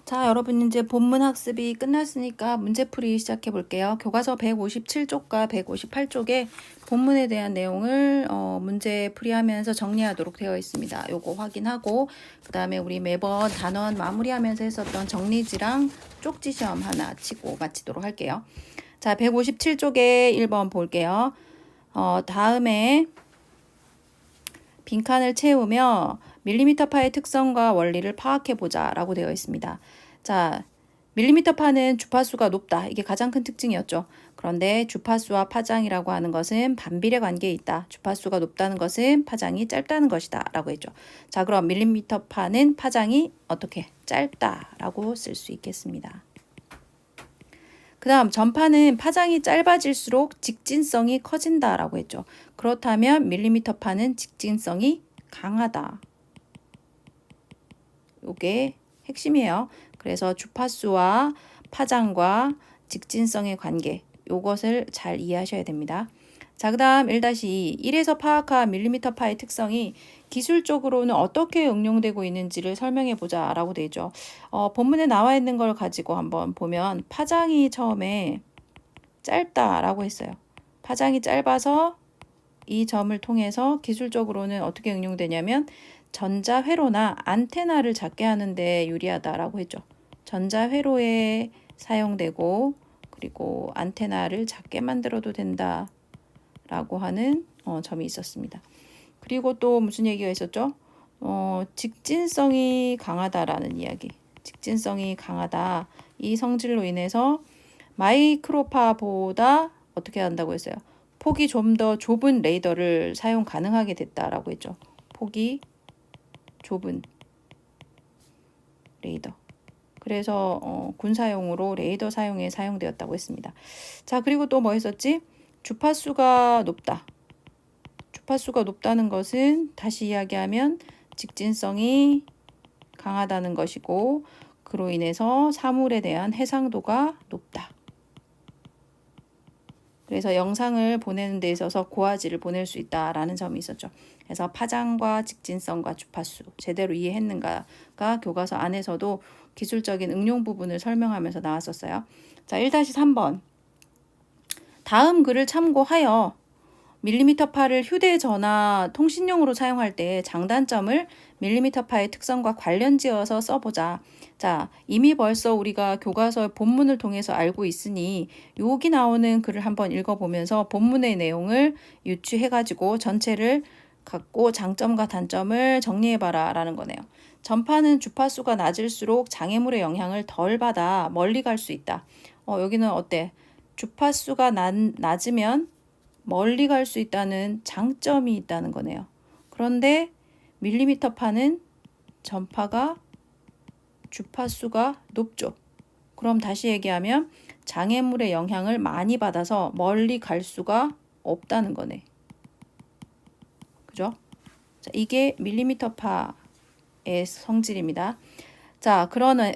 자, 여러분 이제 본문 학습이 끝났으니까 문제풀이 시작해 볼게요. 교과서 157쪽과 158쪽에 본문에 대한 내용을 문제풀이하면서 정리하도록 되어 있습니다. 요거 확인하고 그 다음에 우리 매번 단원 마무리하면서 했었던 정리지랑 쪽지 시험 하나 치고 마치도록 할게요. 자, 157쪽에 1번 볼게요. 다음에 빈칸을 채우며 밀리미터파의 특성과 원리를 파악해보자 라고 되어 있습니다. 자, 밀리미터파는 주파수가 높다. 이게 가장 큰 특징이었죠. 그런데 주파수와 파장이라고 하는 것은 반비례 관계에 있다. 주파수가 높다는 것은 파장이 짧다는 것이다 라고 했죠. 자, 그럼 밀리미터파는 파장이 어떻게 짧다라고 쓸 수 있겠습니다. 그 다음 전파는 파장이 짧아질수록 직진성이 커진다라고 했죠. 그렇다면 밀리미터파는 직진성이 강하다. 이게 핵심이에요. 그래서 주파수와 파장과 직진성의 관계, 이것을 잘 이해하셔야 됩니다. 자, 그 다음 1-2 1에서 파악한 밀리미터파의 특성이 기술적으로는 어떻게 응용되고 있는지를 설명해 보자 라고 되죠. 본문에 나와 있는 걸 가지고 한번 보면 파장이 처음에 짧다라고 했어요. 파장이 짧아서 이 점을 통해서 기술적으로는 어떻게 응용되냐면 전자회로나 안테나를 작게 하는데 유리하다라고 했죠. 전자회로에 사용되고 그리고 안테나를 작게 만들어도 된다라고 하는 점이 있었습니다. 그리고 또 무슨 얘기가 있었죠? 직진성이 강하다라는 이야기. 직진성이 강하다. 이 성질로 인해서 마이크로파보다 어떻게 한다고 했어요? 폭이 좀 더 좁은 레이더를 사용 가능하게 됐다라고 했죠. 폭이 좁은 레이더. 그래서 군사용으로 레이더 사용에 사용되었다고 했습니다. 자, 그리고 또 뭐 했었지? 주파수가 높다. 주파수가 높다는 것은 다시 이야기하면 직진성이 강하다는 것이고 그로 인해서 사물에 대한 해상도가 높다. 그래서 영상을 보내는 데 있어서 고화질을 보낼 수 있다라는 점이 있었죠. 그래서 파장과 직진성과 주파수 제대로 이해했는가가 교과서 안에서도 기술적인 응용 부분을 설명하면서 나왔었어요. 자, 1-3번. 다음 글을 참고하여 밀리미터파를 휴대전화 통신용으로 사용할 때 장단점을 밀리미터파의 특성과 관련지어서 써보자. 자, 이미 벌써 우리가 교과서 본문을 통해서 알고 있으니 여기 나오는 글을 한번 읽어보면서 본문의 내용을 유추해가지고 전체를 갖고 장점과 단점을 정리해봐라 라는 거네요. 전파는 주파수가 낮을수록 장애물의 영향을 덜 받아 멀리 갈 수 있다. 여기는 어때? 주파수가 낮으면 멀리 갈 수 있다는 장점이 있다는 거네요. 그런데 밀리미터파는 전파가 주파수가 높죠. 그럼 다시 얘기하면 장애물의 영향을 많이 받아서 멀리 갈 수가 없다는 거네. 그죠? 자, 이게 밀리미터파의 성질입니다. 자,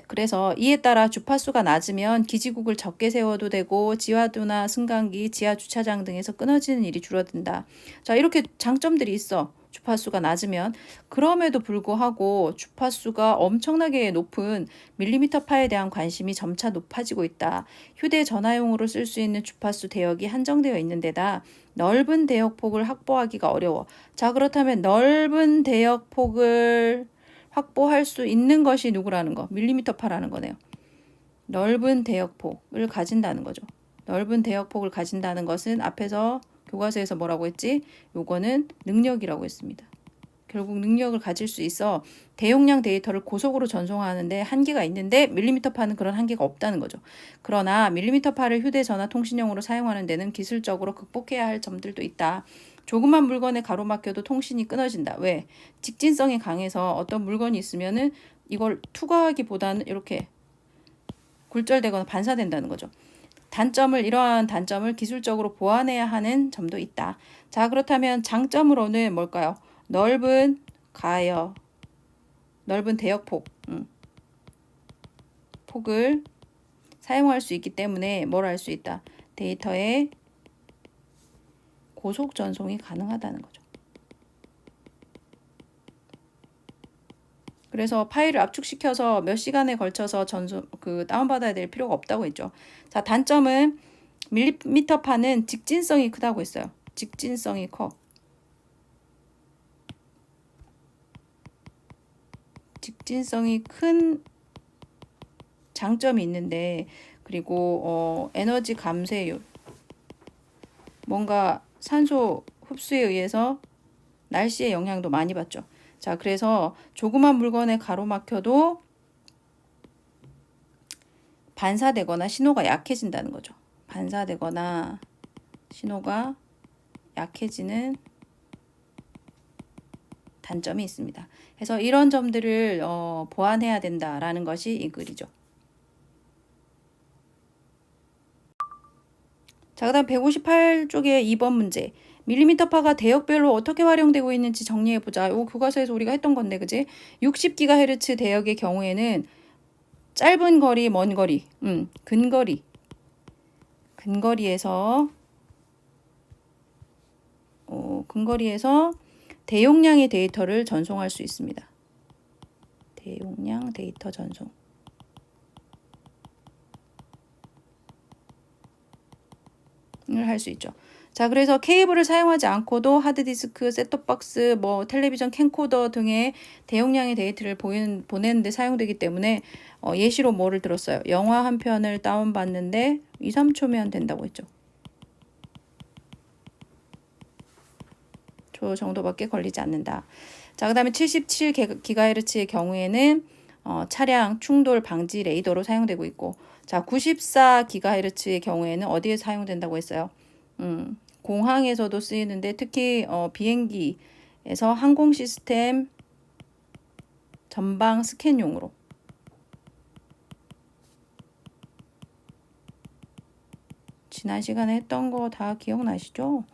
그래서 이에 따라 주파수가 낮으면 기지국을 적게 세워도 되고 지하도나 승강기, 지하주차장 등에서 끊어지는 일이 줄어든다. 자, 이렇게 장점들이 있어. 주파수가 낮으면. 그럼에도 불구하고 주파수가 엄청나게 높은 밀리미터파에 대한 관심이 점차 높아지고 있다. 휴대전화용으로 쓸 수 있는 주파수 대역이 한정되어 있는 데다 넓은 대역폭을 확보하기가 어려워. 자, 그렇다면 넓은 대역폭을 확보할 수 있는 것이 누구라는 거? 밀리미터파라는 거네요. 넓은 대역폭을 가진다는 거죠. 넓은 대역폭을 가진다는 것은 앞에서 교과서에서 뭐라고 했지? 요거는 능력이라고 했습니다. 결국 능력을 가질 수 있어 대용량 데이터를 고속으로 전송하는데 한계가 있는데 밀리미터파는 그런 한계가 없다는 거죠. 그러나 밀리미터파를 휴대전화 통신용으로 사용하는 데는 기술적으로 극복해야 할 점들도 있다. 조그만 물건에 가로막혀도 통신이 끊어진다. 왜? 직진성이 강해서 어떤 물건이 있으면은 이걸 투과하기보다는 이렇게 굴절되거나 반사된다는 거죠. 이러한 단점을 기술적으로 보완해야 하는 점도 있다. 자, 그렇다면 장점으로는 뭘까요? 넓은 대역폭, 폭을 사용할 수 있기 때문에 뭘 할 수 있다? 데이터의 고속 전송이 가능하다는 거죠. 그래서 파일을 압축시켜서 몇 시간에 걸쳐서 다운받아야 될 필요가 없다고 했죠. 자, 단점은 밀리미터파는 직진성이 크다고 했어요. 직진성이 커. 직진성이 큰 장점이 있는데, 그리고 에너지 감쇄율, 뭔가 산소 흡수에 의해서 날씨의 영향도 많이 받죠. 자, 그래서 조그만 물건에 가로막혀도 반사되거나 신호가 약해진다는 거죠. 반사되거나 신호가 약해지는 단점이 있습니다. 그래서 이런 점들을 보완해야 된다라는 것이 이 글이죠. 자, 그 다음 158쪽의 2번 문제. 밀리미터파가 대역별로 어떻게 활용되고 있는지 정리해보자. 요 교과서에서 우리가 했던 건데, 그지? 60GHz 대역의 경우에는 짧은 거리, 먼 거리, 근거리에서 대용량의 데이터를 전송할 수 있습니다. 대용량 데이터 전송. 을 할 수 있죠. 자, 그래서 케이블을 사용하지 않고도 하드디스크, 셋톱박스, 텔레비전 캠코더 등의 대용량의 데이터를 보내는 데 사용되기 때문에 예시로 뭐를 들었어요? 영화 한 편을 다운받는데 2, 3초면 된다고 했죠. 저 정도밖에 걸리지 않는다. 자, 그 다음에 77GHz의 경우에는 차량 충돌 방지 레이더로 사용되고 있고, 자, 94GHz의 경우에는 어디에 사용된다고 했어요? 공항에서도 쓰이는데 특히 비행기에서 항공 시스템 전방 스캔용으로. 지난 시간에 했던 거 다 기억나시죠?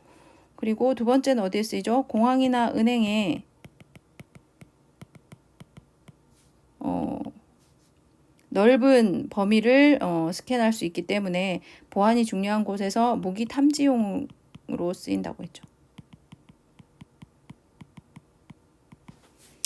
그리고 두 번째는 어디에 쓰이죠? 공항이나 은행에 넓은 범위를 스캔할 수 있기 때문에 보안이 중요한 곳에서 무기 탐지용으로 쓰인다고 했죠.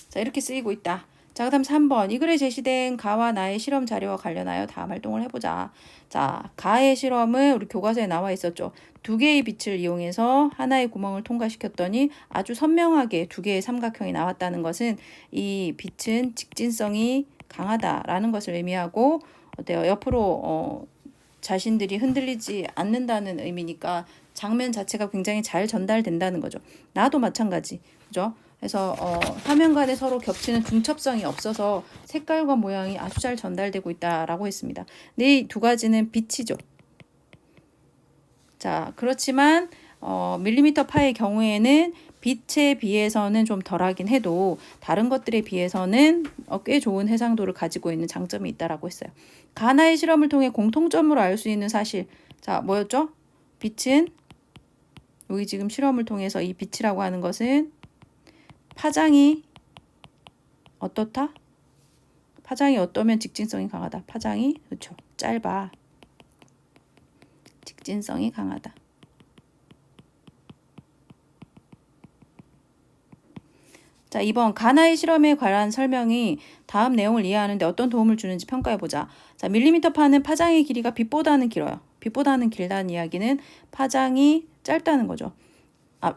자, 이렇게 쓰이고 있다. 자, 그 다음 3번. 이 글에 제시된 가와 나의 실험 자료와 관련하여 다음 활동을 해보자. 자, 가의 실험은 우리 교과서에 나와 있었죠. 두 개의 빛을 이용해서 하나의 구멍을 통과시켰더니 아주 선명하게 두 개의 삼각형이 나왔다는 것은 이 빛은 직진성이 강하다라는 것을 의미하고, 어때요? 옆으로 자신들이 흔들리지 않는다는 의미니까 장면 자체가 굉장히 잘 전달된다는 거죠. 나도 마찬가지. 그죠? 그래서 화면 간에 서로 겹치는 중첩성이 없어서 색깔과 모양이 아주 잘 전달되고 있다라고 했습니다. 이 두 가지는 빛이죠. 자, 그렇지만 밀리미터 파의 경우에는 빛에 비해서는 좀 덜하긴 해도 다른 것들에 비해서는 꽤 좋은 해상도를 가지고 있는 장점이 있다라고 했어요. 가나의 실험을 통해 공통점으로 알 수 있는 사실. 자, 뭐였죠? 빛은 여기 지금 실험을 통해서 이 빛이라고 하는 것은 파장이 어떻다? 파장이 어떠면 직진성이 강하다. 파장이 그렇죠. 짧아. 직진성이 강하다. 자, 2번 가나의 실험에 관한 설명이 다음 내용을 이해하는 데 어떤 도움을 주는지 평가해보자. 자, 밀리미터 파는 파장의 길이가 빛보다는 길어요. 빛보다는 길다는 이야기는 파장이 짧다는 거죠.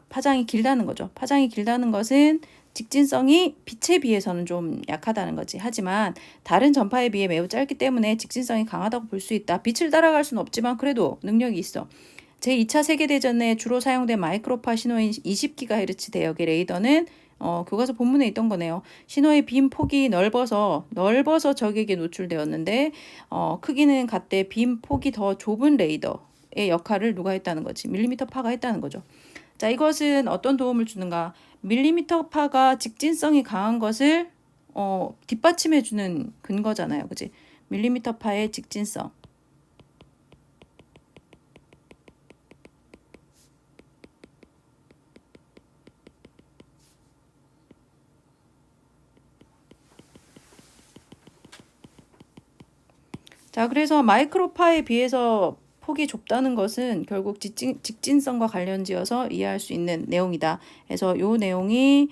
파장이 길다는 거죠. 파장이 길다는 것은 직진성이 빛에 비해서는 좀 약하다는 거지. 하지만 다른 전파에 비해 매우 짧기 때문에 직진성이 강하다고 볼 수 있다. 빛을 따라갈 수는 없지만 그래도 능력이 있어. 제2차 세계대전에 주로 사용된 마이크로파 신호인 20GHz 대역의 레이더는 교과서 본문에 있던 거네요. 신호의 빔 폭이 넓어서 적에게 노출되었는데 크기는 같되 빔 폭이 더 좁은 레이더의 역할을 누가 했다는 거지? 밀리미터 파가 했다는 거죠. 자, 이것은 어떤 도움을 주는가? 밀리미터 파가 직진성이 강한 것을 뒷받침해 주는 근거잖아요. 그지? 밀리미터 파의 직진성. 자, 그래서 마이크로파에 비해서 폭이 좁다는 것은 결국 직진성과 관련지어서 이해할 수 있는 내용이다. 그래서 이 내용이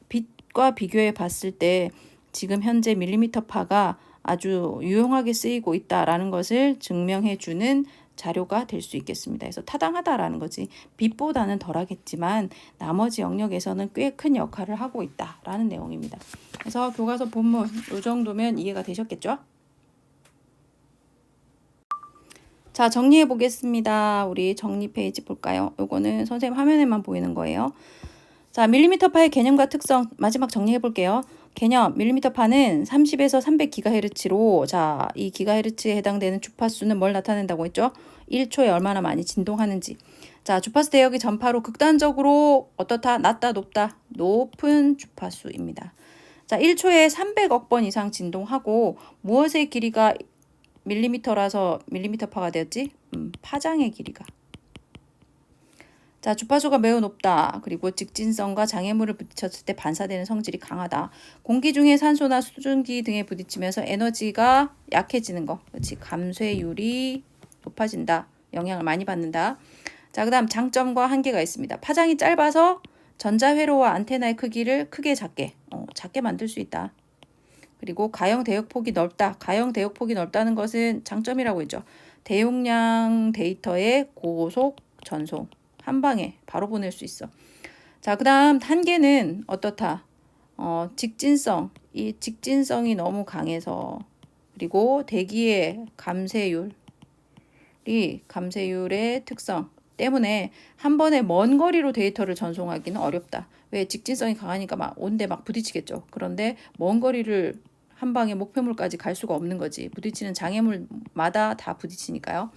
빛과 비교해 봤을 때 지금 현재 밀리미터파가 아주 유용하게 쓰이고 있다라는 것을 증명해 주는 자료가 될 수 있겠습니다. 그래서 타당하다라는 거지. 빛보다는 덜하겠지만 나머지 영역에서는 꽤 큰 역할을 하고 있다라는 내용입니다. 그래서 교과서 본문 이 정도면 이해가 되셨겠죠? 자, 정리해 보겠습니다. 우리 정리 페이지 볼까요? 요거는 선생님 화면에만 보이는 거예요. 자, 밀리미터파의 개념과 특성 마지막 정리해 볼게요. 개념, 밀리미터파는 30에서 300GHz로 자, 이 기가헤르츠에 해당되는 주파수는 뭘 나타낸다고 했죠? 1초에 얼마나 많이 진동하는지. 자, 주파수 대역이 전파로 극단적으로 어떻다? 낮다, 높다? 높은 주파수입니다. 자, 1초에 300억 번 이상 진동하고 무엇의 길이가 밀리미터라서 밀리미터파가 되었지? 파장의 길이가. 자, 주파수가 매우 높다. 그리고 직진성과 장애물을 부딪혔을 때 반사되는 성질이 강하다. 공기 중에 산소나 수증기 등에 부딪히면서 에너지가 약해지는 거. 그렇지. 감쇄율이 높아진다. 영향을 많이 받는다. 자, 그 다음 장점과 한계가 있습니다. 파장이 짧아서 전자회로와 안테나의 크기를 크게 작게 만들 수 있다. 그리고 가용 대역폭이 넓다. 가용 대역폭이 넓다는 것은 장점이라고 했죠. 대용량 데이터의 고속 전송. 한 방에 바로 보낼 수 있어. 자, 그 다음 한계는 어떻다? 직진성. 이 직진성이 너무 강해서 그리고 대기의 감쇄율의 특성 때문에 한 번에 먼 거리로 데이터를 전송하기는 어렵다. 왜? 직진성이 강하니까 막 온데 막 부딪히겠죠. 그런데 먼 거리를 한 방에 목표물까지 갈 수가 없는 거지. 부딪히는 장애물마다 다 부딪히니까요.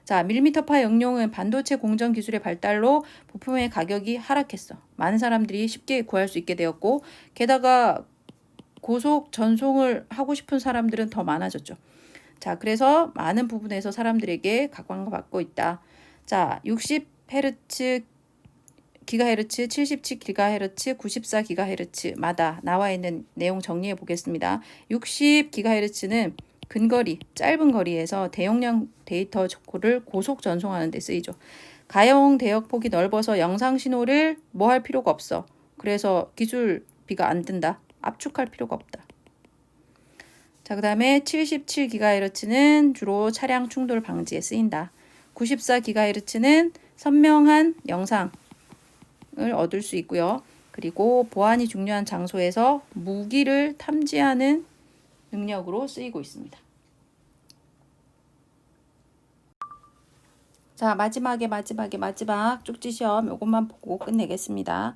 자, 밀리미터파 응용은 반도체 공정 기술의 발달로 부품의 가격이 하락했어. 많은 사람들이 쉽게 구할 수 있게 되었고, 게다가 고속 전송을 하고 싶은 사람들은 더 많아졌죠. 자, 그래서 많은 부분에서 사람들에게 각광받고 있다. 자, 60Hz, 기가헤르츠, 77기가헤르츠, 94기가헤르츠마다 나와 있는 내용 정리해 보겠습니다. 60기가헤르츠는 근거리, 짧은 거리에서 대용량 데이터 를 고속 전송하는 데 쓰이죠. 가용 대역폭이 넓어서 영상 신호를 뭐 할 필요가 없어. 그래서 기술비가 안 든다. 압축할 필요가 없다. 자, 그 다음에 77GHz는 주로 차량 충돌 방지에 쓰인다. 94GHz는 선명한 영상을 얻을 수 있고요. 그리고 보안이 중요한 장소에서 무기를 탐지하는 능력으로 쓰이고 있습니다. 자, 마지막 쪽지 시험 요것만 보고 끝내겠습니다.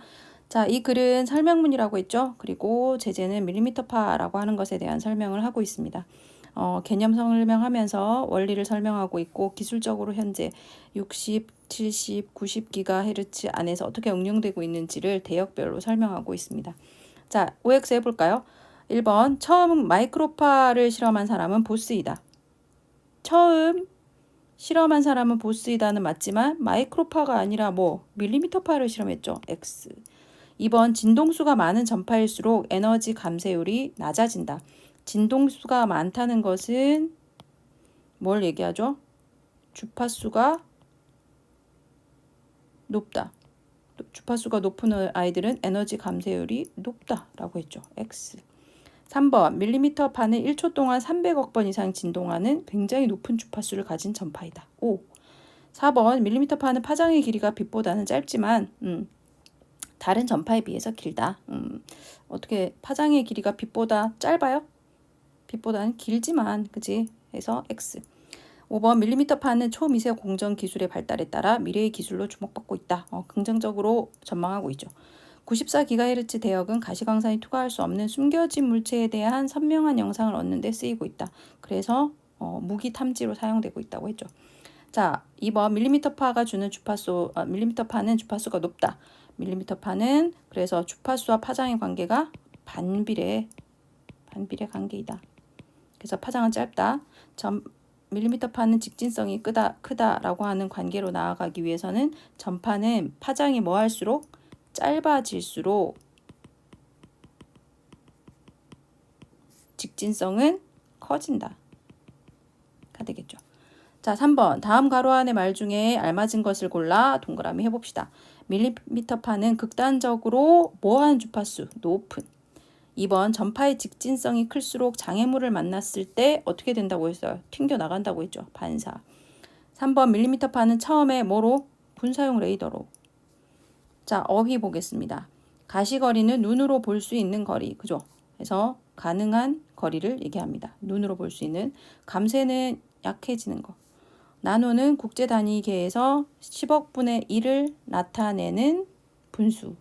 자, 이 글은 설명문이라고 했죠. 그리고 제재는 밀리미터파라고 하는 것에 대한 설명을 하고 있습니다. 개념 설명하면서 원리를 설명하고 있고 기술적으로 현재 60, 70, 90GHz 안에서 어떻게 응용되고 있는지를 대역별로 설명하고 있습니다. 자, OX 해볼까요? 1번 처음 마이크로파를 실험한 사람은 보스이다. 처음 실험한 사람은 보스이다는 맞지만 마이크로파가 아니라 밀리미터파를 실험했죠. X. 2번 진동수가 많은 전파일수록 에너지 감쇄율이 낮아진다. 진동수가 많다는 것은 뭘 얘기하죠? 주파수가 높다. 주파수가 높은 아이들은 에너지 감쇄율이 높다라고 했죠. X. 3번 밀리미터파는 1초 동안 300억 번 이상 진동하는 굉장히 높은 주파수를 가진 전파이다. 5. 4번 밀리미터파는 파장의 길이가 빛보다는 짧지만 다른 전파에 비해서 길다. 어떻게 파장의 길이가 빛보다 짧아요? 빛보다는 길지만 그지? 해서 X. 5번 밀리미터파는 초미세 공정 기술의 발달에 따라 미래의 기술로 주목받고 있다. 긍정적으로 전망하고 있죠. 94GHz 대역은 가시광선이 투과할 수 없는 숨겨진 물체에 대한 선명한 영상을 얻는 데 쓰이고 있다. 그래서 무기 탐지로 사용되고 있다고 했죠. 자, 2번 밀리미터파가 주는 밀리미터파는 주파수가 높다. 밀리미터파는 그래서 주파수와 파장의 관계가 반비례 관계이다. 그래서 파장은 짧다. 밀리미터파는 직진성이 크다라고 하는 관계로 나아가기 위해서는 전파는 파장이 할수록 짧아질수록 직진성은 커진다. 가 되겠죠. 자, 3번 다음 가로 안의 말 중에 알맞은 것을 골라 동그라미 해봅시다. 밀리미터파는 극단적으로 뭐한 주파수? 높은. 2번 전파의 직진성이 클수록 장애물을 만났을 때 어떻게 된다고 했어요? 튕겨 나간다고 했죠. 반사. 3번 밀리미터파는 처음에 뭐로? 분사용 레이더로. 자, 어휘 보겠습니다. 가시거리는 눈으로 볼 수 있는 거리. 그죠? 그래서 가능한 거리를 얘기합니다. 눈으로 볼 수 있는. 감쇄는 약해지는 거. 나노는 국제 단위계에서 10억 분의 1을 나타내는 분수.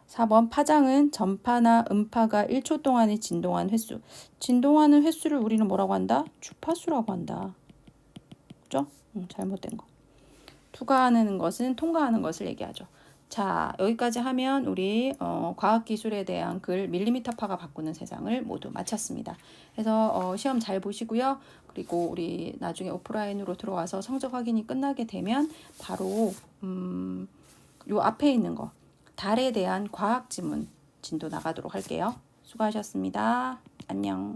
4번 파장은 전파나 음파가 1초 동안에 진동한 횟수. 진동하는 횟수를 우리는 뭐라고 한다? 주파수라고 한다. 그죠? 잘못된 거. 투과하는 것은 통과하는 것을 얘기하죠. 자, 여기까지 하면 우리 과학기술에 대한 글 밀리미터파가 바꾸는 세상을 모두 마쳤습니다. 그래서 시험 잘 보시고요. 그리고 우리 나중에 오프라인으로 들어와서 성적 확인이 끝나게 되면 바로 요 앞에 있는 거 달에 대한 과학 지문 진도 나가도록 할게요. 수고하셨습니다. 안녕.